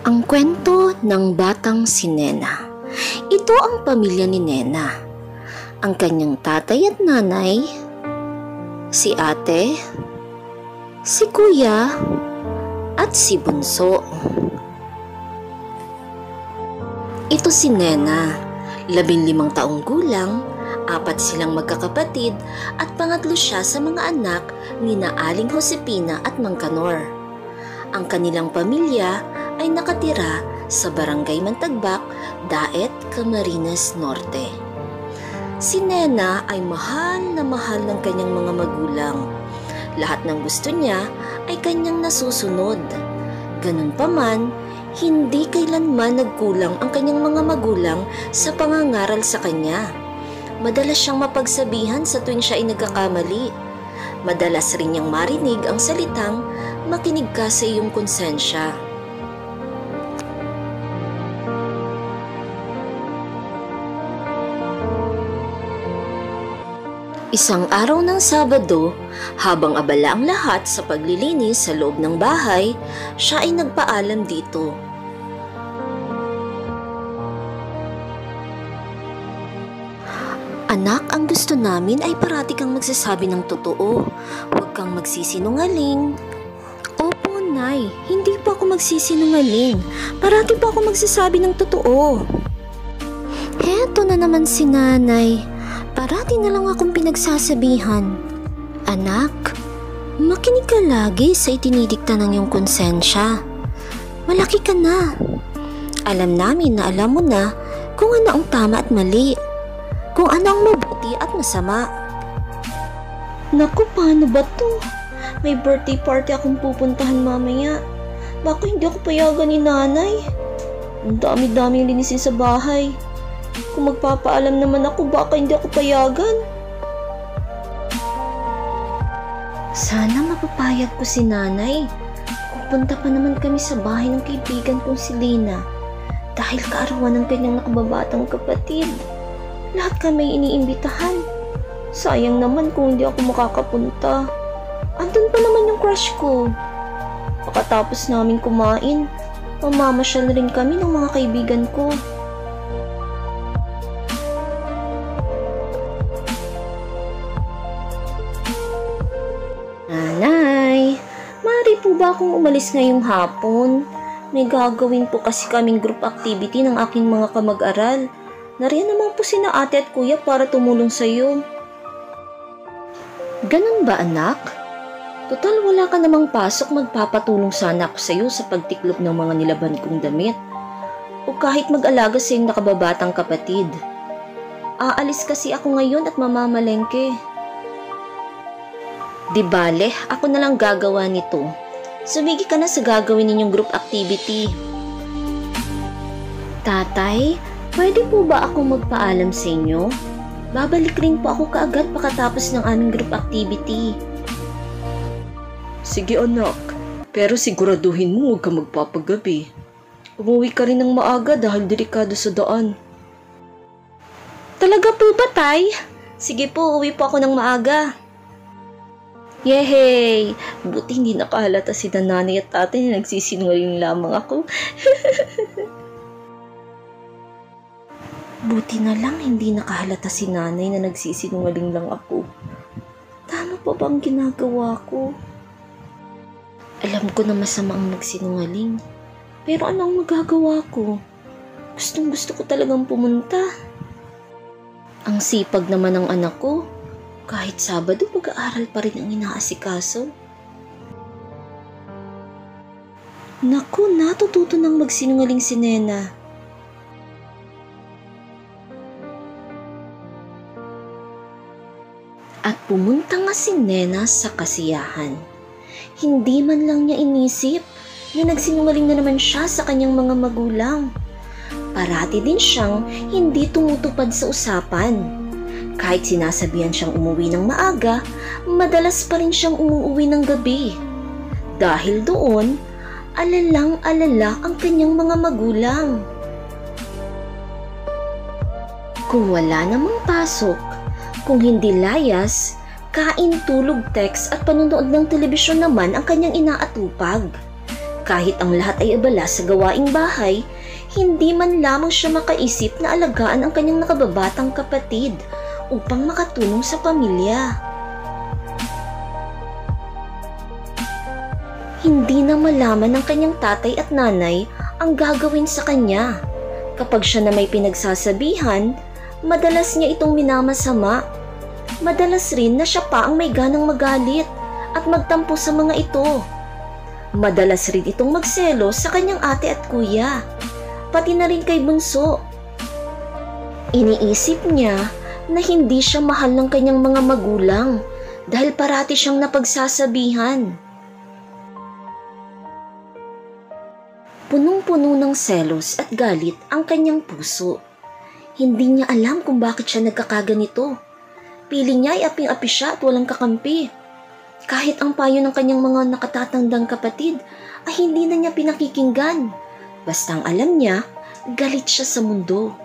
Ang kwento ng batang si Nena. Ito ang pamilya ni Nena. Ang kanyang tatay at nanay, si ate, si kuya, at si bunso. Ito si Nena, 15 taong gulang, 4 silang magkakapatid at pangatlo siya sa mga anak ni na Aling Josepina at Mang Kanor. Ang kanilang pamilya ay nakatira sa Barangay Mantagbak, Daet, Camarines Norte. Si Nena ay mahal na mahal ng kanyang mga magulang. Lahat ng gusto niya ay kanyang nasusunod. Ganun pa man, hindi kailanman nagkulang ang kanyang mga magulang sa pangangaral sa kanya. Madalas siyang mapagsabihan sa tuwing siya ay nagkakamali. Madalas rin niyang marinig ang salitang, "Makinig ka sa iyong konsensya." Isang araw ng Sabado, habang abala ang lahat sa paglilinis sa loob ng bahay, siya ay nagpaalam dito. "Anak, ang gusto namin ay parati kang magsasabi ng totoo. Huwag kang magsisinungaling." "Opo, Nay. Hindi pa ako magsisinungaling. Parati pa ako magsasabi ng totoo." "Heto na naman si Nanay. Parati na lang akong pinagsasabihan." "Anak, makinig ka lagi sa itinidikta ng iyong konsensya. Malaki ka na. Alam namin na alam mo na kung ano ang tama at mali. Kung ano ang mabuti at masama." "Naku, paano ba to? May birthday party akong pupuntahan mamaya. Baka hindi ako payagan ni Nanay. Ang dami-daming linisin sa bahay. Kung magpapaalam naman ako, baka hindi ako payagan." "Sana mapapayag ko si Nanay. Pupunta pa naman kami sa bahay ng kaibigan kong si Lina. Dahil kaarawan ng kanyang nakababatang kapatid. Lahat kami iniimbitahan. Sayang naman kung hindi ako makakapunta. Andun pa naman yung crush ko. Pagkatapos namin kumain, mamamasyal rin kami ng mga kaibigan ko." "Nanay, maaari po ba akong umalis ngayong hapon? May gagawin po kasi kaming group activity ng aking mga kamag-aral. Nariyan naman po sina ate at kuya para tumulong sa iyo." "Ganun ba, anak? Total wala ka namang pasok, magpapatulong sana ako sa iyo sa pagtiklop ng mga nilaban kong damit. O kahit mag-alaga sa iyong nakababatang kapatid. Aalis kasi ako ngayon at mamamalengke." "Di bale, ako na lang gagawa nito. Sumigi ka na sa gagawin ninyong group activity." "Tatay, pwede po ba ako magpaalam sa inyo? Babalik rin po ako kaagad pagkatapos ng aming group activity." "Sige anak, pero siguraduhin mo huwag ka magpapagabi. Umuwi ka rin ng maaga dahil delikado sa daan." "Talaga po ba, Tay? Sige po, uwi po ako ng maaga." Yehey! Buti hindi nakahalata si nanay at tatay na nagsisinungaling lamang ako. Buti na lang hindi nakahalata si nanay na nagsisinungaling lang ako. Tama pa ba ang ginagawa ko? Alam ko na masama ang magsinungaling. Pero anong magagawa ko? Gustong gusto ko talagang pumunta. Ang sipag naman ng anak ko. Kahit Sabado, pag-aaral pa rin ang inaasikaso. Naku, natututo nang magsinungaling si Nena. At pumunta nga si Nena sa kasiyahan. Hindi man lang niya inisip na nagsinungaling na naman siya sa kanyang mga magulang. Parati din siyang hindi tumutupad sa usapan. Kahit sinasabihan siyang umuwi ng maaga, madalas pa rin siyang umuwi ng gabi. Dahil doon, alalang-alala ang kanyang mga magulang. Kung wala namang pasok, kung hindi layas, kain, tulog, text at panonood ng telebisyon naman ang kanyang inaatupag. Kahit ang lahat ay abala sa gawaing bahay, hindi man lamang siya makaisip na alagaan ang kanyang nakababatang kapatid upang makatulong sa pamilya. Hindi na malaman ng kanyang tatay at nanay ang gagawin sa kanya. Kapag siya na may pinagsasabihan, madalas niya itong minamasama. Madalas rin na siya pa ang may ganang magalit at magtampo sa mga ito. Madalas rin itong magselos sa kanyang ate at kuya, pati na rin kay bunso. Iniisip niya na hindi siya mahal ng kanyang mga magulang dahil parati siyang napagsasabihan. Punong-puno ng selos at galit ang kanyang puso. Hindi niya alam kung bakit siya nagkakaganito. Piling niya ay aping-api siya at walang kakampi. Kahit ang payo ng kanyang mga nakatatandang kapatid ay hindi na niya pinakikinggan. Basta ang alam niya, galit siya sa mundo.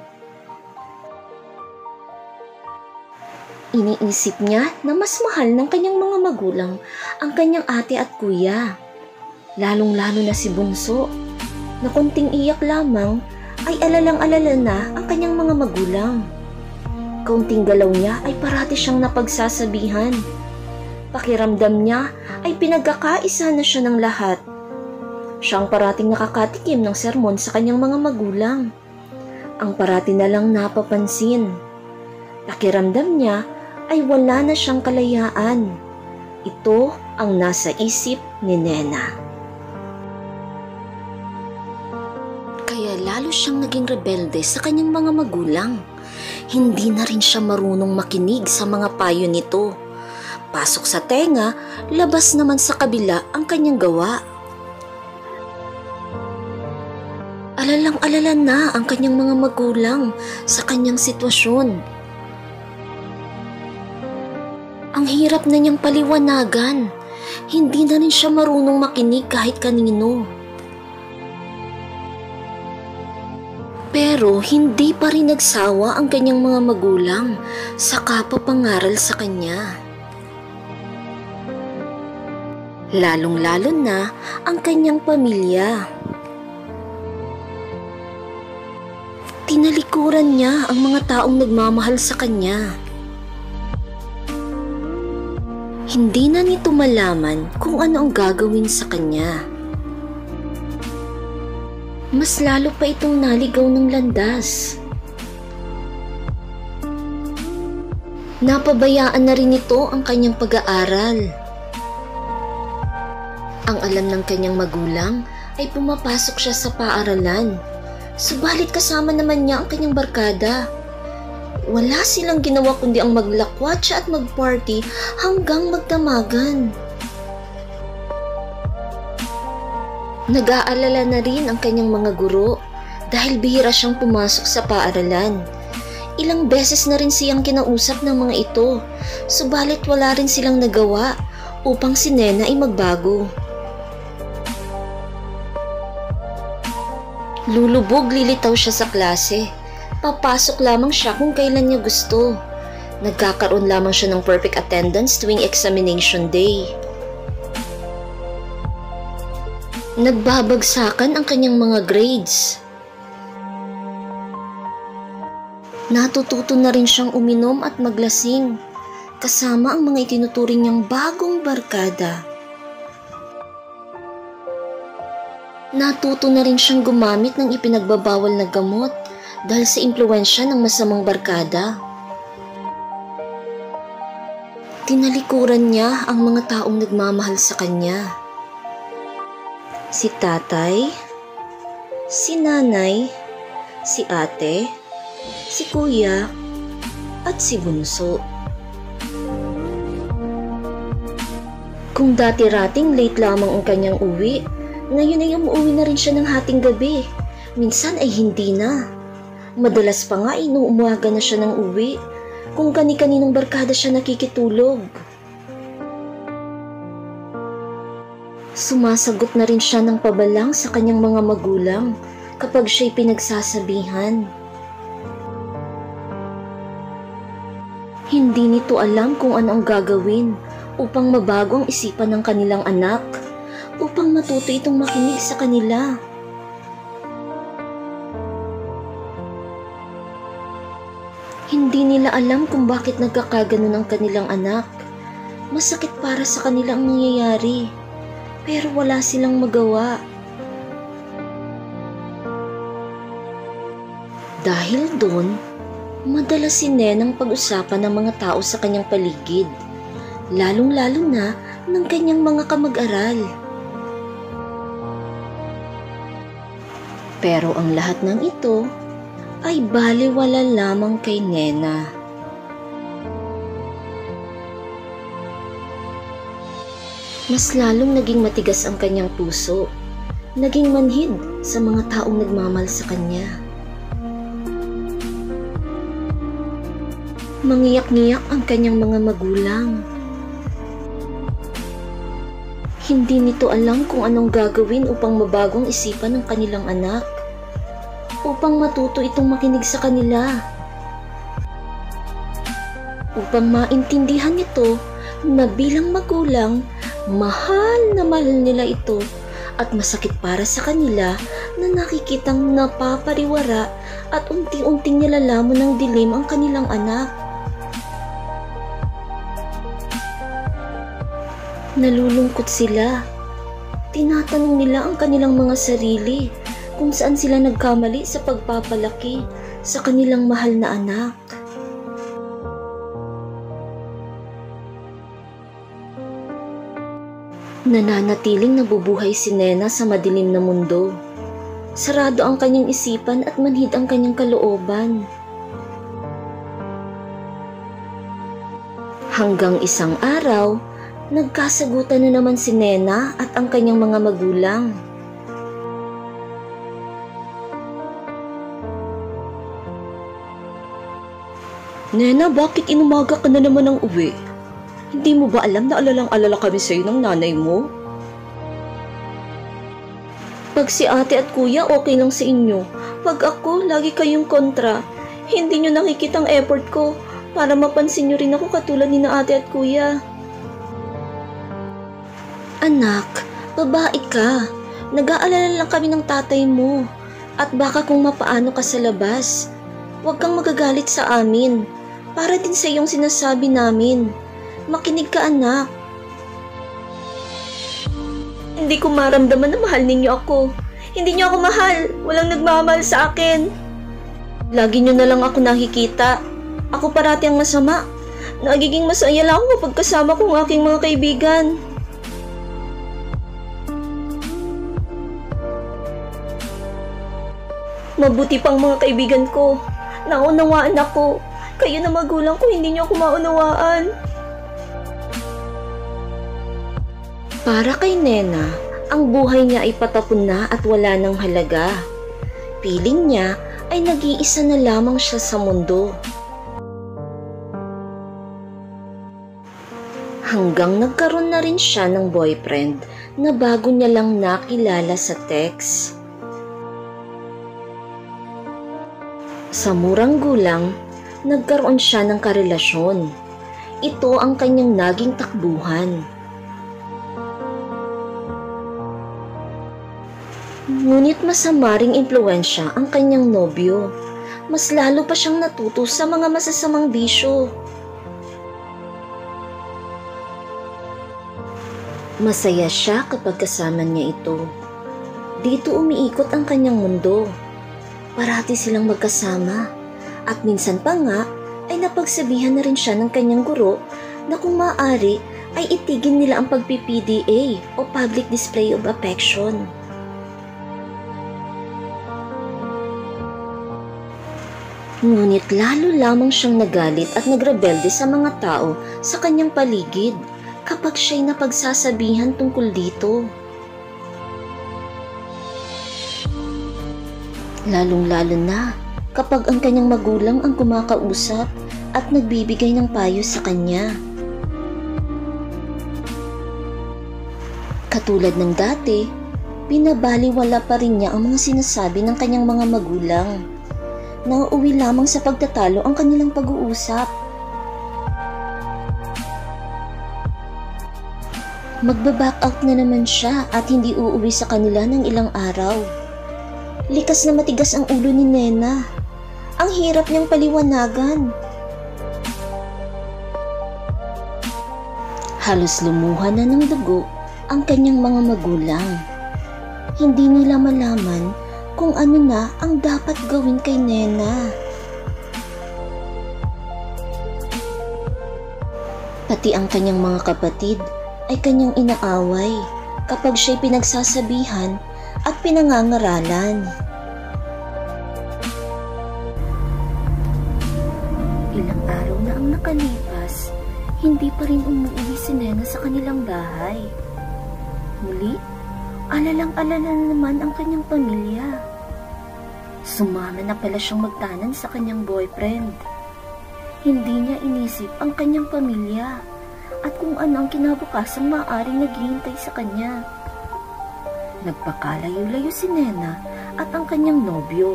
Iniisip niya na mas mahal ng kanyang mga magulang ang kanyang ate at kuya. Lalong-lalo na si bunso, na konting iyak lamang ay alalang-alala na ang kanyang mga magulang. Kaunting galaw niya ay parati siyang napagsasabihan. Pakiramdam niya ay pinagkakaisa na siya ng lahat. Siyang parating nakakatikim ng sermon sa kanyang mga magulang. Ang parati na lang napapansin. Pakiramdam niya ay wala na siyang kalayaan. Ito ang nasa isip ni Nena. Kaya lalo siyang naging rebelde sa kanyang mga magulang. Hindi na rin siya marunong makinig sa mga payo nito. Pasok sa tenga, labas naman sa kabila ang kanyang gawa. Alalang-alala na ang kanyang mga magulang sa kanyang sitwasyon. Ang hirap na niyang paliwanagan. Hindi na rin siya marunong makinig kahit kanino. Pero hindi pa rin nagsawa ang kanyang mga magulang sa kapapangaral sa kanya. Lalong-lalo na ang kanyang pamilya. Tinalikuran niya ang mga taong nagmamahal sa kanya. Hindi na nito malaman kung ano ang gagawin sa kanya. Mas lalo pa itong naligaw ng landas. Napabayaan na rin ito ang kanyang pag-aaral. Ang alam ng kanyang magulang ay pumapasok siya sa paaralan. Subalit kasama naman niya ang kanyang barkada. Wala silang ginawa kundi ang maglakwatsa at magparty hanggang magdamagan. Nag-aalala na rin ang kanyang mga guro dahil bihira siyang pumasok sa paaralan. Ilang beses na rin siyang kinausap ng mga ito, subalit wala rin silang nagawa upang si Nena ay magbago. Lulubog lilitaw siya sa klase. Papasok lamang siya kung kailan niya gusto. Nagkakaroon lamang siya ng perfect attendance tuwing examination day. Nagbabagsakan ang kanyang mga grades. Natututo na rin siyang uminom at maglasing, kasama ang mga itinuturing niyang bagong barkada. Natuto na rin siyang gumamit ng ipinagbabawal na gamot dahil sa impluwensya ng masamang barkada. Tinalikuran niya ang mga taong nagmamahal sa kanya. Si tatay, si nanay, si ate, si kuya, at si bunso. Kung dati-rating late lamang ang kanyang uwi, ngayon ay umuwi na rin siya ng hating gabi. Minsan ay hindi na. Madalas pa nga inuumaga na siya ng uwi kung kani-kaninong barkada siya nakikitulog. Sumasagot na rin siya ng pabalang sa kanyang mga magulang kapag siya'y pinagsasabihan. Hindi nito alam kung ano ang gagawin upang mabago ang isipan ng kanilang anak. upang matuto itong makinig sa kanila. Hindi nila alam kung bakit nagkakaganon ang kanilang anak. Masakit para sa kanila ang nangyayari, pero wala silang magawa. Dahil doon, madalas si Nenang pag-usapan ng mga tao sa kanyang paligid, lalong-lalo na ng kanyang mga kamag-aral. Pero ang lahat ng ito ay balewala lamang kay Nena. Mas lalong naging matigas ang kanyang puso, naging manhid sa mga taong nagmamahal sa kanya. Mangiyak-ngiyak ang kanyang mga magulang. Hindi nito alam kung anong gagawin upang mabago ang isipan ng kanilang anak, upang matuto itong makinig sa kanila, upang maintindihan nito na bilang magulang, mahal na mahal nila ito at masakit para sa kanila na nakikitang napapariwara at unti-unting nilalamon ng dilim ang kanilang anak. Nalulungkot sila. Tinatanong nila ang kanilang mga sarili kung saan sila nagkamali sa pagpapalaki sa kanilang mahal na anak. Nananatiling nabubuhay si Nena sa madilim na mundo. Sarado ang kanyang isipan at manhid ang kanyang kalooban. Hanggang isang araw, nagkasagutan na naman si Nena at ang kanyang mga magulang. Nena, bakit inumaga ka na naman ng uwi? Hindi mo ba alam na alalang-alala kami sa'yo ng nanay mo? Pag si ate at kuya, okay lang sa inyo. Pag ako, lagi kayong kontra. Hindi nyo nakikita ang effort ko para mapansin nyo rin ako katulad ni na ate at kuya. Anak, babae ka. Nag-aalala lang kami ng tatay mo. At baka kung mapaano ka sa labas, huwag kang magagalit sa amin. Para din sa iyong sinasabi namin. Makinig ka, anak. Hindi ko maramdaman na mahal ninyo ako. Hindi nyo ako mahal. Walang nagmamahal sa akin. Lagi nyo na lang ako nakikita. Ako parati ang masama. Nagiging masaya lang ako kapag kasama ko ang aking mga kaibigan. Mabuti pang mga kaibigan ko. Naunawaan ako. Kayo na magulang ko, hindi niyo ako maunawaan. Para kay Nena, ang buhay niya ay patapon na at wala ng halaga. Piling niya ay nag-iisa na lamang siya sa mundo. Hanggang nagkaroon na rin siya ng boyfriend na bago niya lang nakilala sa text. Sa murang gulang, nagkaroon siya ng karelasyon. Ito ang kanyang naging takbuhan. Ngunit masama ring impluwensya ang kanyang nobyo. Mas lalo pa siyang natuto sa mga masasamang bisyo. Masaya siya kapag kasama niya ito. Dito umiikot ang kanyang mundo. Parati silang magkasama at minsan pa nga ay napagsabihan na rin siya ng kanyang guro na kung maaari ay itigil nila ang pag-PDA o Public Display of Affection. Ngunit lalo lamang siyang nagalit at nagrebelde sa mga tao sa kanyang paligid kapag siya'y napagsasabihan tungkol dito. Lalong-lalo na kapag ang kanyang magulang ang kumakausap at nagbibigay ng payo sa kanya. Katulad ng dati, binabaliwala pa rin niya ang mga sinasabi ng kanyang mga magulang. Nauuwi lamang sa pagtatalo ang kanilang pag-uusap. Magbaback out na naman siya at hindi uuwi sa kanila ng ilang araw. Likas na matigas ang ulo ni Nena. Ang hirap niyang paliwanagan. Halos lumuha na ng dugo ang kanyang mga magulang. Hindi nila malaman kung ano na ang dapat gawin kay Nena. Pati ang kanyang mga kapatid ay kanyang inaaway kapag siya'y pinagsasabihan at pinangangaralan. Ilang araw na ang nakalipas, hindi pa rin umuwi si Nena sa kanilang bahay. Muli, alalang-alala na naman ang kanyang pamilya. Sumama na pala siyang magtanan sa kanyang boyfriend. Hindi niya inisip ang kanyang pamilya at kung ano ang kinabukasang maaaring naghihintay sa kanya. Nagpakalayo-layo si Nena at ang kanyang nobyo.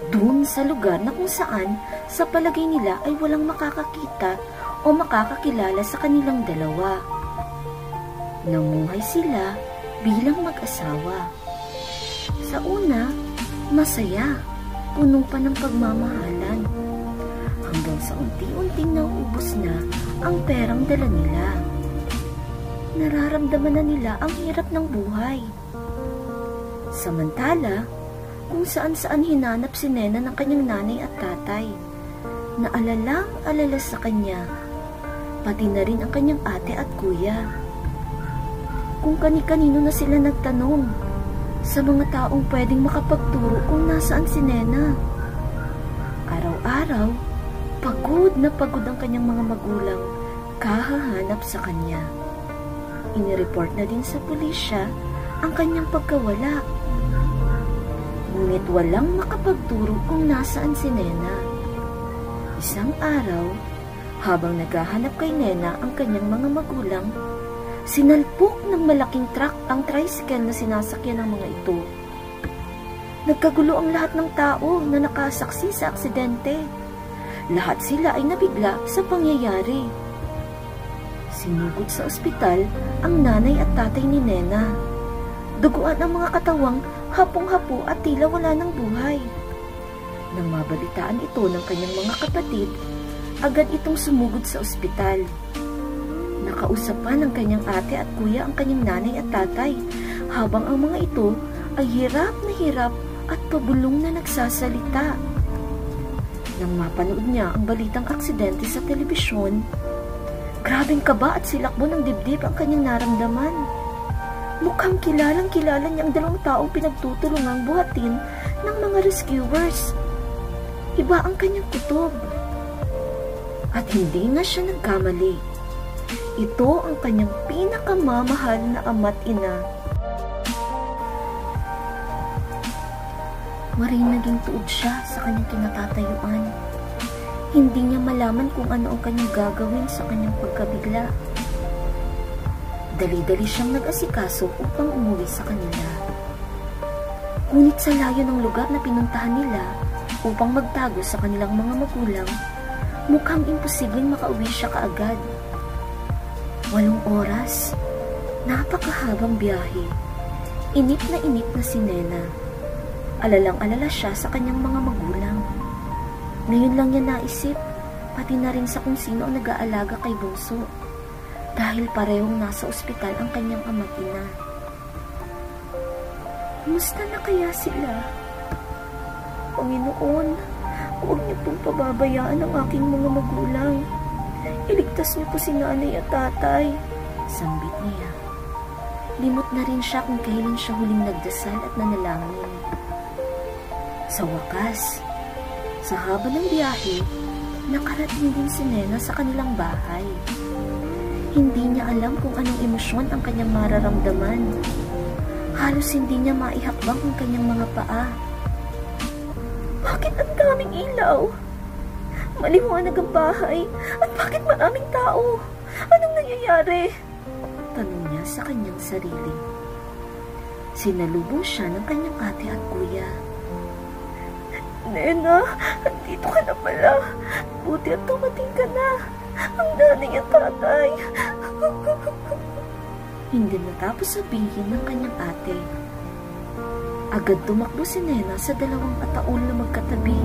Doon sa lugar na kung saan sa palagay nila ay walang makakakita o makakakilala sa kanilang dalawa. Namuhay sila bilang mag-asawa. Sa una, masaya, puno pa ng pagmamahalan. Hanggang sa unti-unting nauubos na ang perang dala nila. Nararamdaman na nila ang hirap ng buhay. Samantala, kung saan-saan hinanap si Nena ng kanyang nanay at tatay, na alalang-alala sa kanya, pati na rin ang kanyang ate at kuya. Kung kani-kanino na sila nagtanong sa mga taong pwedeng makapagturo kung nasaan si Nena. Araw-araw, pagod na pagod ang kanyang mga magulang kahahanap sa kanya. Inireport na din sa pulisya ang kanyang pagkawala. Ngunit walang makapagturo kung nasaan si Nena. Isang araw, habang naghahanap kay Nena ang kanyang mga magulang, sinalpok ng malaking truck ang tricycle na sinasakyan ng mga ito. Nagkagulo ang lahat ng tao na nakasaksi sa aksidente. Lahat sila ay nabigla sa pangyayari. Sinugod sa ospital ang nanay at tatay ni Nena. Duguan ang mga katawang hapong-hapo at tila wala ng buhay. Nang mabalitaan ito ng kanyang mga kapatid, agad itong sumugod sa ospital. Nakausap pa ng kanyang ate at kuya ang kanyang nanay at tatay, habang ang mga ito ay hirap na hirap at pabulong na nagsasalita. Nang mapanood niya ang balitang aksidente sa telebisyon, grabeng kaba at silakbo ng dibdib ang kanyang naramdaman. Mukhang kilalang-kilala niya ang dalawang taong pinagtutulungang buhatin ng mga rescuers. Iba ang kanyang kutob. At hindi na siya nagkamali. Ito ang kanyang pinakamamahal na ama't ina. Maring naging tuod siya sa kanyang kinatatayuan. Hindi niya malaman kung ano ang kanyang gagawin sa kanyang pagkabigla. Dali-dali siyang nag-asikaso upang umuwi sa kanila. Ngunit sa layo ng lugar na pinuntahan nila upang magtago sa kanilang mga magulang, mukhang imposibleng makauwi siya kaagad. 8 oras, napakahabang biyahe. Inip na si Nena. Alalang-alala siya sa kanyang mga magulang. Ngayon lang niya naisip, pati na rin sa kung sino ang nag-aalaga kay Bunso, dahil parehong nasa ospital ang kanyang ama't ina. Kumusta na kaya sila? Panginoon, huwag niyo pong pababayaan ang aking mga magulang. Iligtas niyo po si nanay at tatay. Sambit niya. Limot na rin siya kung kailan siya huling nagdasal at nanalangin. Sa wakas, sa haba ng biyahe, nakarating din si Nena sa kanilang bahay. Hindi niya alam kung anong emosyon ang kanyang mararamdaman. Halos hindi niya maihakbang ang kanyang mga paa. Bakit ang daming ilaw? Maliwanag ang bahay. At bakit maraming tao? Anong nangyayari? Tanong niya sa kanyang sarili. Sinalubong siya ng kanyang ate at kuya. Nena, andito ka na pala. Buti at tumating ka na. Ang nanay at tatay. Hindi natapos sabihin ng kanyang ate. Agad tumakbo si Nena sa dalawang ataol na magkatabi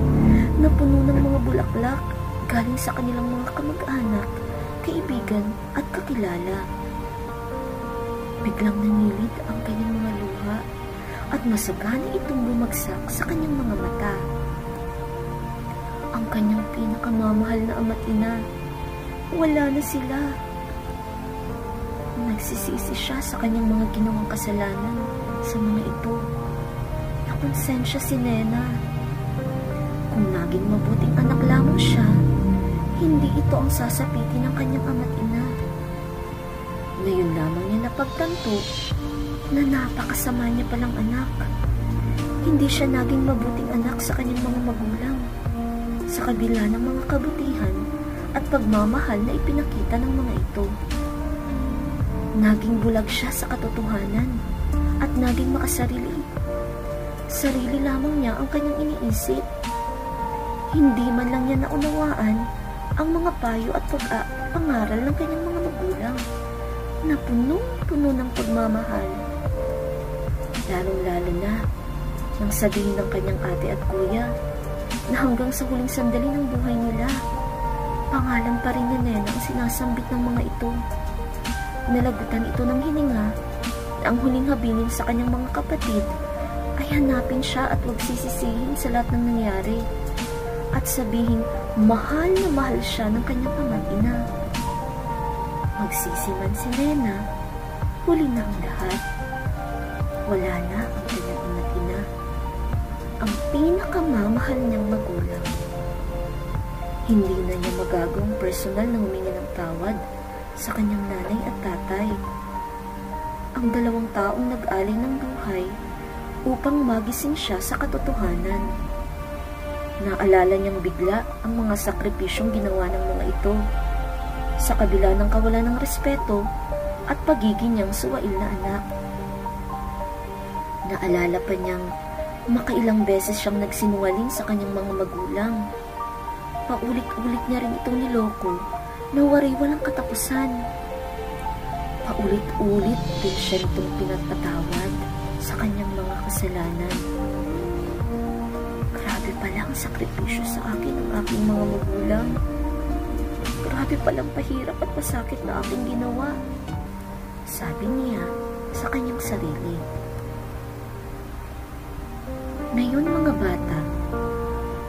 na puno ng mga bulaklak galing sa kanilang mga kamag-anak, kaibigan at kakilala. Biglang nanilid ang kanyang mga luha at masagana itong bumagsak sa kanyang mga mata. Ang kanyang pinakamamahal na ama't ina, wala na sila. Nagsisisi siya sa kanyang mga ginawang kasalanan sa mga ito. Nakonsensya si Nena. Kung naging mabuting anak lamang siya, hindi ito ang sasapitin ng kanyang ama't ina. Ngayon lamang niya napagtanto na napakasama niya palang anak. Hindi siya naging mabuting anak sa kanyang mga magulang, sa kabila ng mga kabutihan at pagmamahal na ipinakita ng mga ito. Naging bulag siya sa katotohanan at naging makasarili. Sarili lamang niya ang kanyang iniisip. Hindi man lang niya naunawaan ang mga payo at pangaral ng kanyang mga magulang na puno-puno ng pagmamahal. Lalong-lalo na nang sabihin ng kanyang ate at kuya na hanggang sa huling sandali ng buhay nila, pangalan pa rin ni Nena ang sinasambit ng mga ito. Nalagutan ito ng hininga na ang huling habilin sa kanyang mga kapatid ay hanapin siya at huwag sisisihin sa lahat ng nangyari at sabihin mahal na mahal siya ng kanyang ama't ina. Magsisi man si Nena, huli na ang lahat. Wala na ang kanyang ama't ina, ang pinakamamahal niyang magulang. Hindi na niya magagawang personal na humingi ng tawad sa kanyang nanay at tatay. Ang dalawang taong nag-alay ng buhay upang magising siya sa katotohanan. Naalala niyang bigla ang mga sakripisyong ginawa ng mga ito sa kabila ng kawalan ng respeto at pagiging niyang suwail na anak. Naalala pa niyang makailang beses siyang nagsinungaling sa kanyang mga magulang. Paulit-ulit niya rin itong niloko na walang katapusan. Paulit-ulit din siya itong pinagpatawad sa kanyang mga kasalanan. Grabe palang sakripisyo sa akin ng aking mga magulang. Grabe palang pahirap at masakit na aking ginawa, sabi niya sa kanyang sarili. Ngayon mga bata,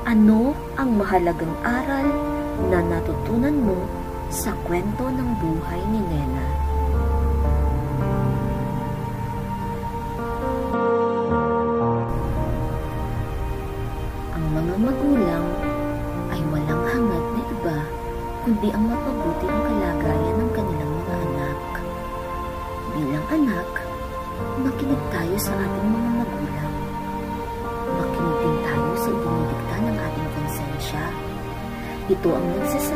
ano ang mahalagang aral na natutunan mo sa kwento ng buhay ni Nena? Ang mga magulang ay walang hangad na iba kundi ang mapabuti ang kalagayan ng kanilang mga anak. Bilang anak, makinig tayo sa ating mga magulang. Makinig din tayo sa dinidikta ng ating konsensya. Ito ang nagsasabi